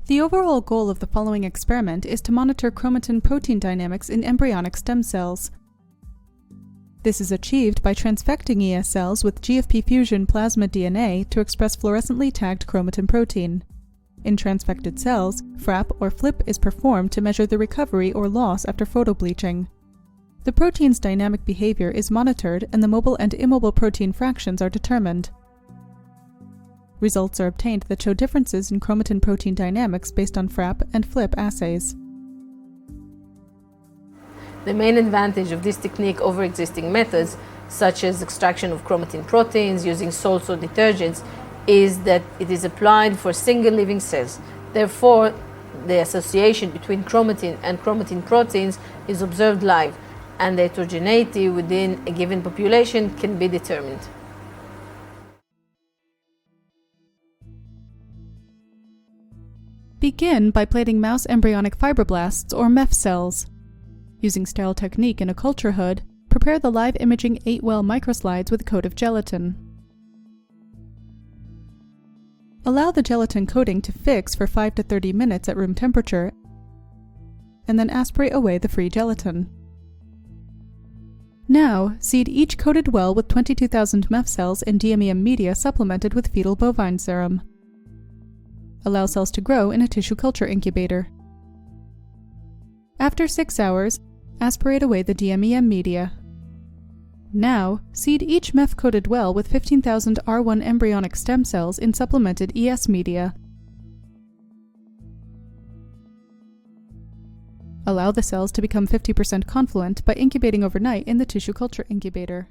The overall goal of the following experiment is to monitor chromatin protein dynamics in embryonic stem cells. This is achieved by transfecting ES cells with GFP fusion plasmid DNA to express fluorescently tagged chromatin protein. In transfected cells, FRAP or FLIP is performed to measure the recovery or loss after photobleaching. The protein's dynamic behavior is monitored and the mobile and immobile protein fractions are determined. Results are obtained that show differences in chromatin protein dynamics based on FRAP and FLIP assays. The main advantage of this technique over existing methods, such as extraction of chromatin proteins using salts or detergents, is that it is applied for single living cells. Therefore, the association between chromatin and chromatin proteins is observed live, and the heterogeneity within a given population can be determined. Begin by plating mouse embryonic fibroblasts or MEF cells. Using sterile technique in a culture hood, prepare the live imaging 8-well microslides with a coat of gelatin. Allow the gelatin coating to fix for 5 to 30 minutes at room temperature, and then aspirate away the free gelatin. Now, seed each coated well with 22,000 MEF cells in DMEM media supplemented with fetal bovine serum. Allow cells to grow in a tissue culture incubator. After 6 hours, aspirate away the DMEM media. Now, seed each MEF-coated well with 15,000 R1 embryonic stem cells in supplemented ES media. Allow the cells to become 50% confluent by incubating overnight in the tissue culture incubator.